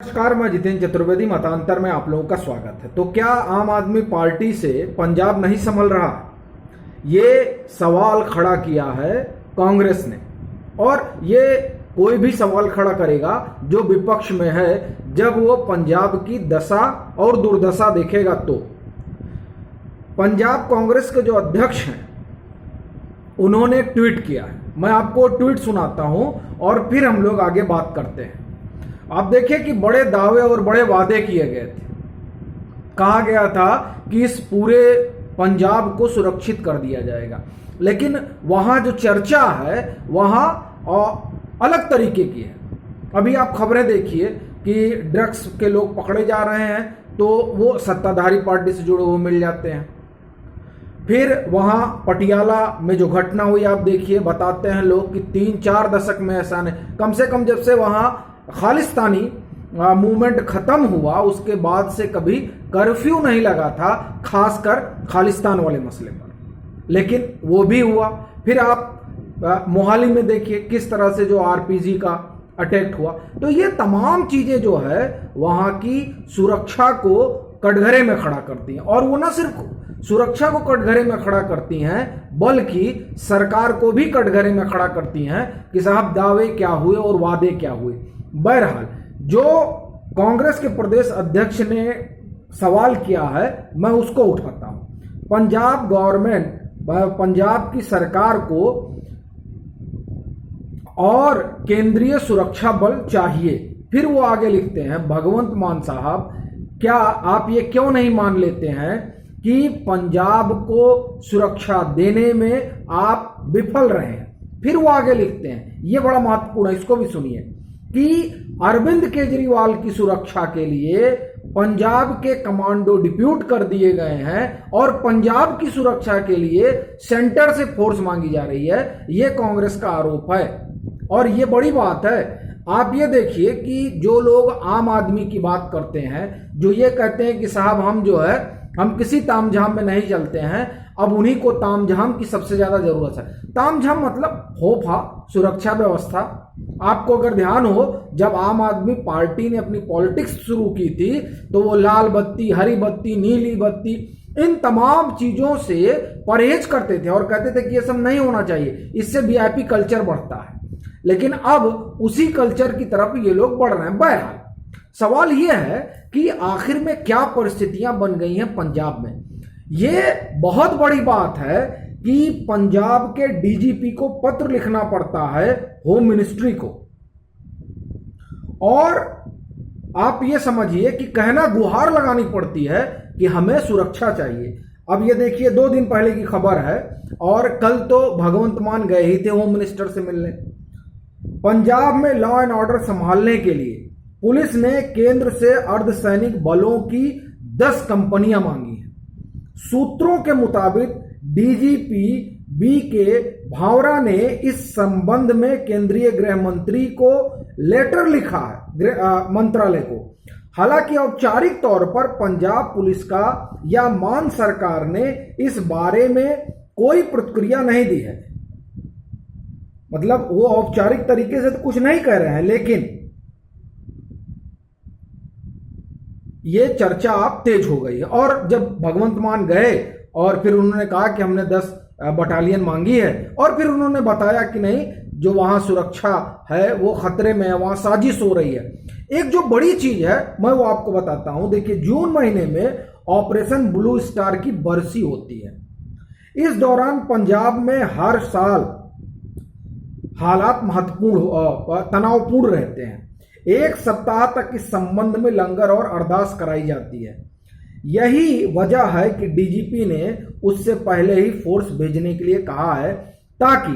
नमस्कार, मैं जितेंद्र चतुर्वेदी। मतांतर में आप लोगों का स्वागत है। तो क्या आम आदमी पार्टी से पंजाब नहीं संभल रहा? ये सवाल खड़ा किया है कांग्रेस ने, और ये कोई भी सवाल खड़ा करेगा जो विपक्ष में है, जब वो पंजाब की दशा और दुर्दशा देखेगा। तो पंजाब कांग्रेस के जो अध्यक्ष हैं उन्होंने एक ट्वीट किया है। मैं आपको ट्वीट सुनाता हूं और फिर हम लोग आगे बात करते हैं। आप देखिए कि बड़े दावे और बड़े वादे किए गए थे। कहा गया था कि इस पूरे पंजाब को सुरक्षित कर दिया जाएगा, लेकिन वहां जो चर्चा है वहां अलग तरीके की है। अभी आप खबरें देखिए कि ड्रग्स के लोग पकड़े जा रहे हैं तो वो सत्ताधारी पार्टी से जुड़े हुए मिल जाते हैं। फिर वहां पटियाला में जो घटना हुई आप देखिए, बताते हैं लोग कि 3-4 दशक में ऐसा नहीं, कम से कम जब से वहां खालिस्तानी मूवमेंट खत्म हुआ उसके बाद से कभी कर्फ्यू नहीं लगा था, खासकर खालिस्तान वाले मसले पर, लेकिन वो भी हुआ। फिर आप मोहाली में देखिए किस तरह से जो आरपीजी का अटैक हुआ। तो ये तमाम चीजें जो है वहां की सुरक्षा को कटघरे में खड़ा करती हैं, और वो न सिर्फ सुरक्षा को कटघरे में खड़ा करती हैं बल्कि सरकार को भी कटघरे में खड़ा करती हैं कि साहब दावे क्या हुए और वादे क्या हुए। बहरहाल, जो कांग्रेस के प्रदेश अध्यक्ष ने सवाल किया है मैं उसको उठाता हूं। पंजाब गवर्नमेंट, पंजाब की सरकार को और केंद्रीय सुरक्षा बल चाहिए। फिर वो आगे लिखते हैं, भगवंत मान साहब, क्या आप ये क्यों नहीं मान लेते हैं कि पंजाब को सुरक्षा देने में आप विफल रहे हैं? फिर वो आगे लिखते हैं, ये बड़ा महत्वपूर्ण है, इसको भी सुनिए, कि अरविंद केजरीवाल की सुरक्षा के लिए पंजाब के कमांडो डिप्यूट कर दिए गए हैं और पंजाब की सुरक्षा के लिए सेंटर से फोर्स मांगी जा रही है। यह कांग्रेस का आरोप है और यह बड़ी बात है। आप ये देखिए कि जो लोग आम आदमी की बात करते हैं, जो ये कहते हैं कि साहब हम जो है हम किसी तामझाम में नहीं चलते हैं, अब उन्हीं को तामझाम की सबसे ज्यादा जरूरत है। तामझाम मतलब खौफा सुरक्षा व्यवस्था। आपको अगर ध्यान हो, जब आम आदमी पार्टी ने अपनी पॉलिटिक्स शुरू की थी तो वो लाल बत्ती, हरी बत्ती, नीली बत्ती, इन तमाम चीजों से परहेज करते थे और कहते थे कि ये सब नहीं होना चाहिए, इससे वीआईपी कल्चर बढ़ता है। लेकिन अब उसी कल्चर की तरफ ये लोग बढ़ रहे हैं। बहरहाल, सवाल यह है कि आखिर में क्या परिस्थितियां बन गई हैं पंजाब में। ये बहुत बड़ी बात है कि पंजाब के डीजीपी को पत्र लिखना पड़ता है होम मिनिस्ट्री को, और आप ये समझिए कि कहना गुहार लगानी पड़ती है कि हमें सुरक्षा चाहिए। अब ये देखिए 2 दिन पहले की खबर है, और कल तो भगवंत मान गए ही थे होम मिनिस्टर से मिलने। पंजाब में लॉ एंड ऑर्डर संभालने के लिए पुलिस ने केंद्र से अर्धसैनिक बलों की 10 कंपनियां मांगी हैं। सूत्रों के मुताबिक डीजीपी बीके भावरा ने इस संबंध में केंद्रीय गृह मंत्री को लेटर लिखा है, मंत्रालय को। हालांकि औपचारिक तौर पर पंजाब पुलिस का या मान सरकार ने इस बारे में कोई प्रतिक्रिया नहीं दी है। मतलब वो औपचारिक तरीके से तो कुछ नहीं कह रहे हैं, लेकिन ये चर्चा आप तेज हो गई है। और जब भगवंत मान गए और फिर उन्होंने कहा कि हमने 10 बटालियन मांगी है, और फिर उन्होंने बताया कि नहीं, जो वहां सुरक्षा है वो खतरे में है, वहां साजिश हो रही है। एक जो बड़ी चीज है मैं वो आपको बताता हूं। देखिए, जून महीने में ऑपरेशन ब्लू स्टार की बरसी होती है। इस दौरान पंजाब में हर साल हालात महत्वपूर्ण तनावपूर्ण रहते हैं। 1 सप्ताह तक इस संबंध में लंगर और अरदास कराई जाती है। यही वजह है कि डीजीपी ने उससे पहले ही फोर्स भेजने के लिए कहा है, ताकि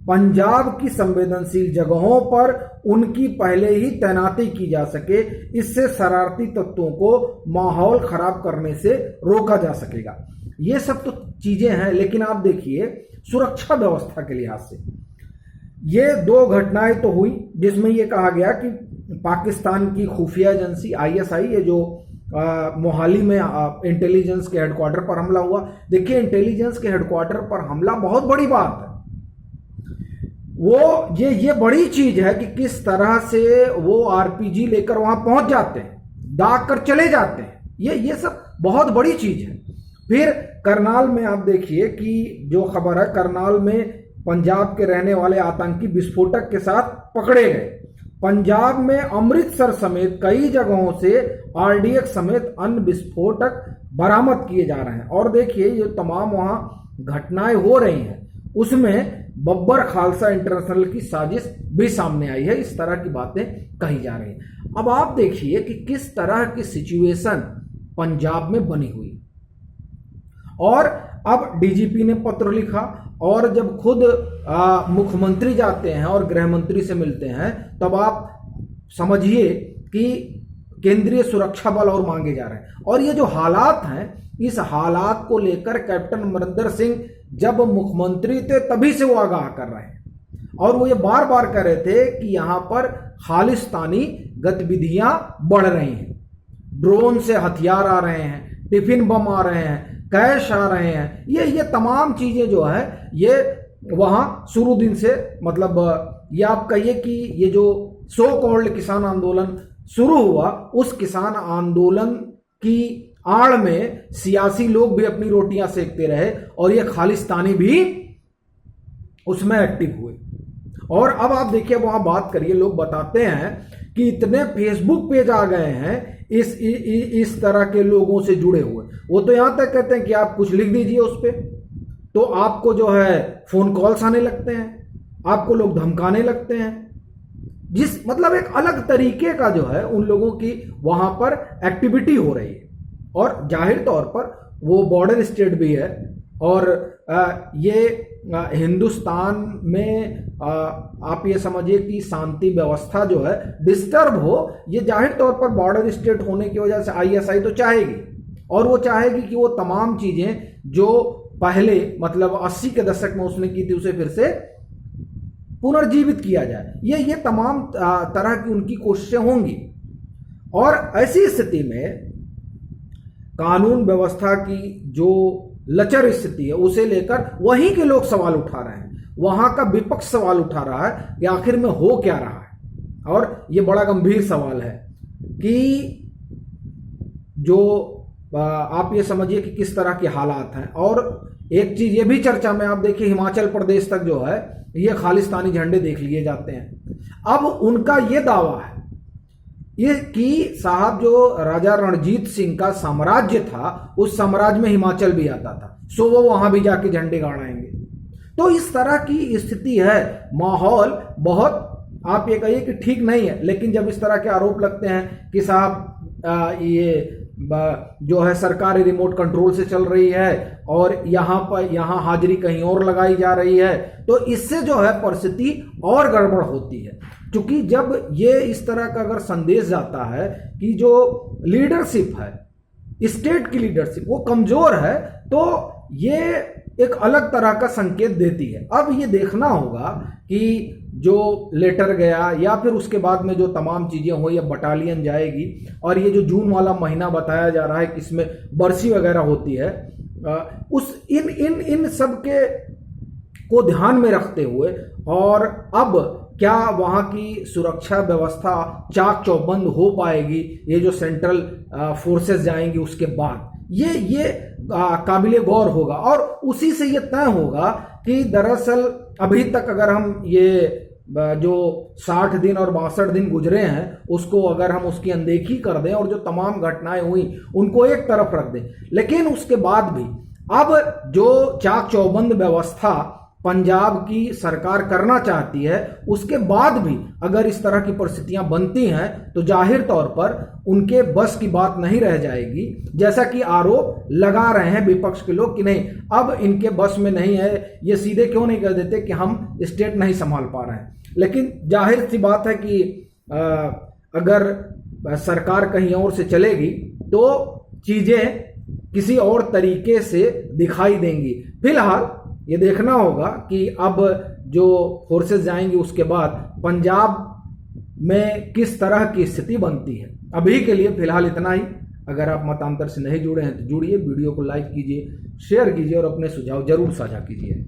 पंजाब की संवेदनशील जगहों पर उनकी पहले ही तैनाती की जा सके। इससे शरारती तत्वों को माहौल खराब करने से रोका जा सकेगा। ये सब तो चीजें हैं, लेकिन आप देखिए सुरक्षा व्यवस्था के लिहाज से ये 2 घटनाएं तो हुई जिसमें यह कहा गया कि पाकिस्तान की खुफिया एजेंसी आईएसआई, ये जो मोहाली में इंटेलिजेंस के हेडक्वार्टर पर हमला हुआ। देखिए, इंटेलिजेंस के हेडक्वार्टर पर हमला बहुत बड़ी बात है। वो ये बड़ी चीज है कि किस तरह से वो आरपीजी लेकर वहां पहुंच जाते हैं, दाग कर चले जाते हैं। ये सब बहुत बड़ी चीज है। फिर करनाल में आप देखिए कि जो खबर है, करनाल में पंजाब के रहने वाले आतंकी विस्फोटक के साथ पकड़े गए। पंजाब में अमृतसर समेत कई जगहों से आरडीएक्स समेत अन्य विस्फोटक बरामद किए जा रहे हैं। और देखिए ये तमाम वहां घटनाएं हो रही हैं, उसमें बब्बर खालसा इंटरनेशनल की साजिश भी सामने आई है। इस तरह की बातें कही जा रही हैं। अब आप देखिए कि किस तरह की सिचुएशन पंजाब में बनी हुई, और अब डीजीपी ने पत्र लिखा, और जब खुद मुख्यमंत्री जाते हैं और गृह मंत्री से मिलते हैं, तब आप समझिए कि केंद्रीय सुरक्षा बल और मांगे जा रहे हैं। और ये जो हालात हैं, इस हालात को लेकर कैप्टन अमरिंदर सिंह जब मुख्यमंत्री थे तभी से वो आगाह कर रहे हैं, और वो ये बार बार कह रहे थे कि यहां पर खालिस्तानी गतिविधियां बढ़ रही हैं। ड्रोन से हथियार आ रहे हैं, टिफिन बम आ रहे हैं, कैश आ रहे हैं, ये तमाम चीजें जो है ये वहां शुरू दिन से, मतलब ये आप कहिए कि ये जो सो कॉल्ड किसान आंदोलन शुरू हुआ, उस किसान आंदोलन की आड़ में सियासी लोग भी अपनी रोटियां सेकते रहे, और ये खालिस्तानी भी उसमें एक्टिव हुए। और अब आप देखिए वहां बात करिए, लोग बताते हैं कि इतने फेसबुक पेज आ गए हैं इस तरह के लोगों से जुड़े हुए। वो तो यहां तक कहते हैं कि आप कुछ लिख दीजिए उस पे, तो आपको जो है फोन कॉल्स आने लगते हैं, आपको लोग धमकाने लगते हैं। मतलब एक अलग तरीके का जो है उन लोगों की वहां पर एक्टिविटी हो रही है। और जाहिर तौर पर वो बॉर्डर स्टेट भी है, और ये हिंदुस्तान में आप ये समझिए कि शांति व्यवस्था जो है डिस्टर्ब हो, ये जाहिर तौर पर बॉर्डर स्टेट होने की वजह से आईएसआई तो चाहेगी, और वो चाहेगी कि वो तमाम चीजें जो पहले मतलब 80 के दशक में उसने की थी उसे फिर से पुनर्जीवित किया जाए। ये तमाम तरह की उनकी कोशिशें होंगी। और ऐसी स्थिति में कानून व्यवस्था की जो लचर स्थिति है उसे लेकर वहीं के लोग सवाल उठा रहे हैं, वहां का विपक्ष सवाल उठा रहा है कि आखिर में हो क्या रहा है। और ये बड़ा गंभीर सवाल है कि जो आप ये समझिए कि किस तरह के हालात हैं। और एक चीज ये भी चर्चा में आप देखिए, हिमाचल प्रदेश तक जो है ये खालिस्तानी झंडे देख लिए जाते हैं। अब उनका ये दावा है ये कि साहब जो राजा रणजीत सिंह का साम्राज्य था, उस साम्राज्य में हिमाचल भी आता था, सो वो वहां भी जाके झंडे गाड़ाएंगे। तो इस तरह की स्थिति है, माहौल बहुत आप ये कहिए कि ठीक नहीं है। लेकिन जब इस तरह के आरोप लगते हैं कि साहब ये जो है सरकार रिमोट कंट्रोल से चल रही है और यहाँ हाजिरी कहीं और लगाई जा रही है, तो इससे जो है परिस्थिति और गड़बड़ होती है। क्योंकि जब ये इस तरह का अगर संदेश जाता है कि जो लीडरशिप है, स्टेट की लीडरशिप वो कमजोर है, तो ये एक अलग तरह का संकेत देती है। अब ये देखना होगा कि जो लेटर गया या फिर उसके बाद में जो तमाम चीजें हुई, अब बटालियन जाएगी, और ये जो जून वाला महीना बताया जा रहा है कि इसमें बरसी वगैरह होती है, उस इन सब के को ध्यान में रखते हुए, और अब क्या वहां की सुरक्षा व्यवस्था चाक चौबंद हो पाएगी, ये जो सेंट्रल फोर्सेस जाएंगी उसके बाद, ये काबिले गौर होगा। और उसी से ये तय होगा कि दरअसल अभी तक अगर हम ये जो 60 दिन और 62 दिन गुजरे हैं उसको अगर हम उसकी अनदेखी कर दें और जो तमाम घटनाएं हुई उनको एक तरफ रख दें, लेकिन उसके बाद भी अब जो चाक चौबंद व्यवस्था पंजाब की सरकार करना चाहती है, उसके बाद भी अगर इस तरह की परिस्थितियां बनती हैं तो जाहिर तौर पर उनके बस की बात नहीं रह जाएगी। जैसा कि आरोप लगा रहे हैं विपक्ष के लोग कि नहीं अब इनके बस में नहीं है, ये सीधे क्यों नहीं कह देते कि हम स्टेट नहीं संभाल पा रहे हैं। लेकिन जाहिर सी बात है कि अगर सरकार कहीं और से चलेगी तो चीजें किसी और तरीके से दिखाई देंगी। फिलहाल ये देखना होगा कि अब जो फोर्सेस जाएंगी उसके बाद पंजाब में किस तरह की स्थिति बनती है। अभी के लिए फिलहाल इतना ही। अगर आप मतांतर से नहीं जुड़े हैं तो जुड़िए, वीडियो को लाइक कीजिए, शेयर कीजिए और अपने सुझाव जरूर साझा कीजिए।